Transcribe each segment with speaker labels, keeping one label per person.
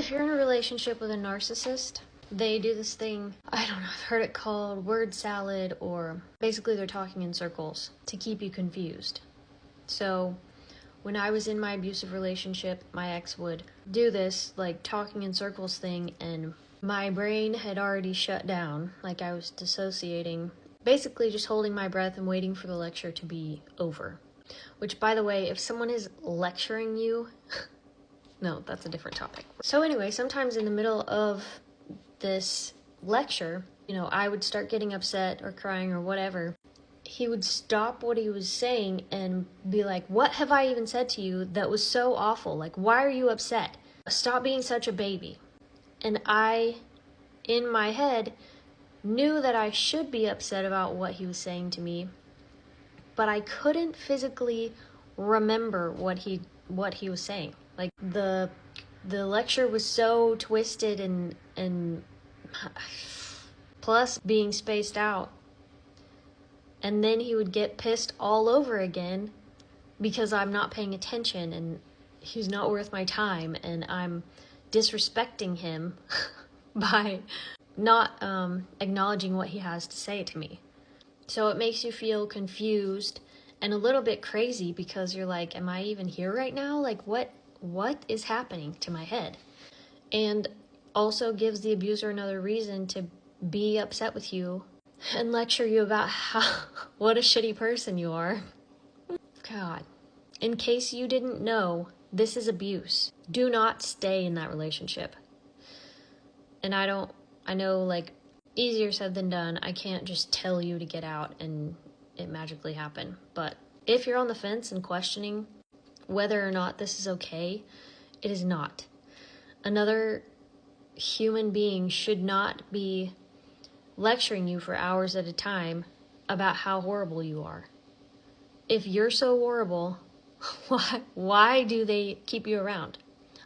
Speaker 1: If you're in a relationship with a narcissist, they do this thing, I don't know, I've heard it called word salad, or basically they're talking in circles to keep you confused. So when I was in my abusive relationship, my ex would do this, like, talking in circles thing, and my brain had already shut down, like I was dissociating, basically just holding my breath and waiting for the lecture to be over. Which, by the way, if someone is lecturing you, no, that's a different topic. So anyway, sometimes in the middle of this lecture, I would start getting upset or crying or whatever. He would stop what he was saying and be like, "What have I even said to you that was so awful? Like, why are you upset? Stop being such a baby." And I, in my head, knew that I should be upset about what he was saying to me, but I couldn't physically remember what he was saying. Like, the lecture was so twisted and plus being spaced out. And then he would get pissed all over again because I'm not paying attention and he's not worth my time and I'm disrespecting him by not acknowledging what he has to say to me. So it makes you feel confused and a little bit crazy because you're like, am I even here right now? Like, what is happening to my head? And also gives the abuser another reason to be upset with you and lecture you about what a shitty person you are. God. In case you didn't know, this is abuse. Do not stay in that relationship. And I know, like, easier said than done. I can't just tell you to get out and it magically happen. But if you're on the fence and questioning whether or not this is okay, it is not. Another human being should not be lecturing you for hours at a time about how horrible you are. If you're so horrible, why do they keep you around?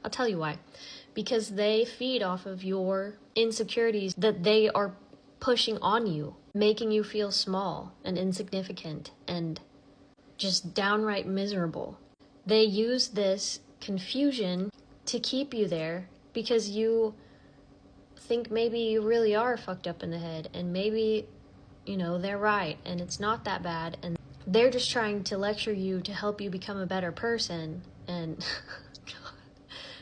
Speaker 1: I'll tell you why. Because they feed off of your insecurities that they are pushing on you, making you feel small and insignificant and just downright miserable. They use this confusion to keep you there because you think maybe you really are fucked up in the head and maybe, they're right and it's not that bad and they're just trying to lecture you to help you become a better person. And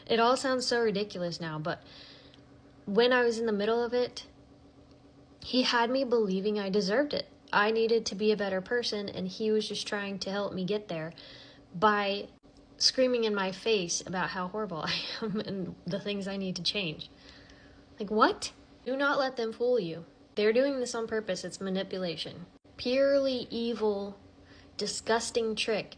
Speaker 1: it all sounds so ridiculous now, but when I was in the middle of it, he had me believing I deserved it. I needed to be a better person and he was just trying to help me get there by screaming in my face about how horrible I am and the things I need to change. Like, what? Do not let them fool you. They're doing this on purpose. It's manipulation. Purely evil, disgusting trick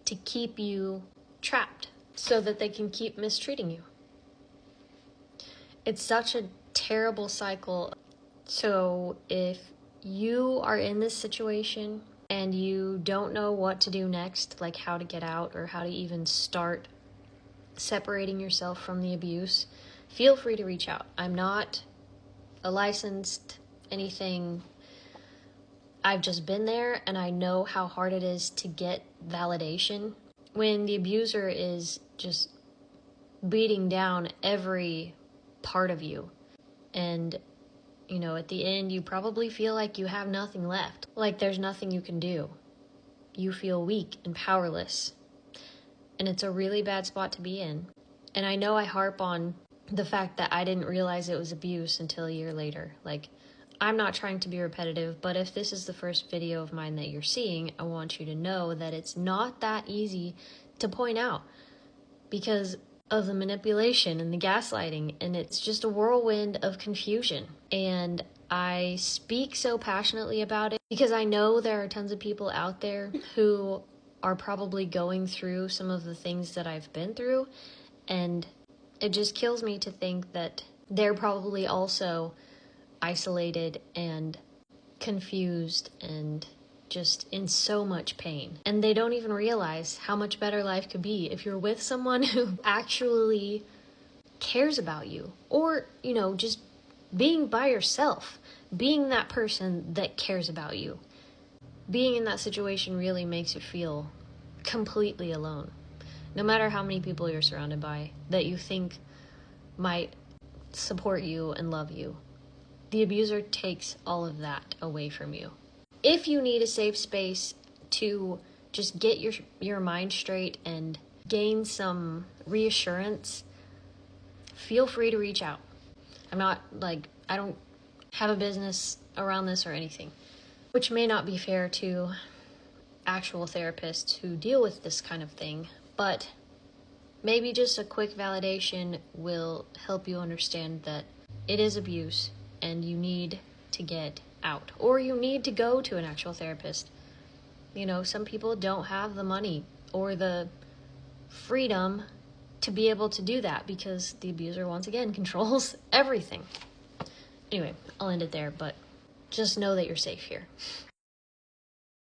Speaker 1: to keep you trapped so that they can keep mistreating you. It's such a terrible cycle. So if you are in this situation and you don't know what to do next, like how to get out or how to even start separating yourself from the abuse, feel free to reach out. I'm not a licensed anything. I've just been there and I know how hard it is to get validation when the abuser is just beating down every part of you. And, at the end, you probably feel like you have nothing left. Like there's nothing you can do. You feel weak and powerless. And it's a really bad spot to be in. And I know I harp on the fact that I didn't realize it was abuse until a year later. Like, I'm not trying to be repetitive, but if this is the first video of mine that you're seeing, I want you to know that it's not that easy to point out because of the manipulation and the gaslighting, and it's just a whirlwind of confusion. And I speak so passionately about it because I know there are tons of people out there who are probably going through some of the things that I've been through, and it just kills me to think that they're probably also isolated and confused and just in so much pain. And they don't even realize how much better life could be if you're with someone who actually cares about you. Or, just being by yourself, being that person that cares about you. Being in that situation really makes you feel completely alone. No matter how many people you're surrounded by that you think might support you and love you. The abuser takes all of that away from you. If you need a safe space to just get your mind straight and gain some reassurance, feel free to reach out. I don't have a business around this or anything, which may not be fair to actual therapists who deal with this kind of thing, but maybe just a quick validation will help you understand that it is abuse and you need to get out, or you need to go to an actual therapist. Some people don't have the money or the freedom to be able to do that because the abuser, once again, controls everything. Anyway, I'll end it there, but just know that you're safe here.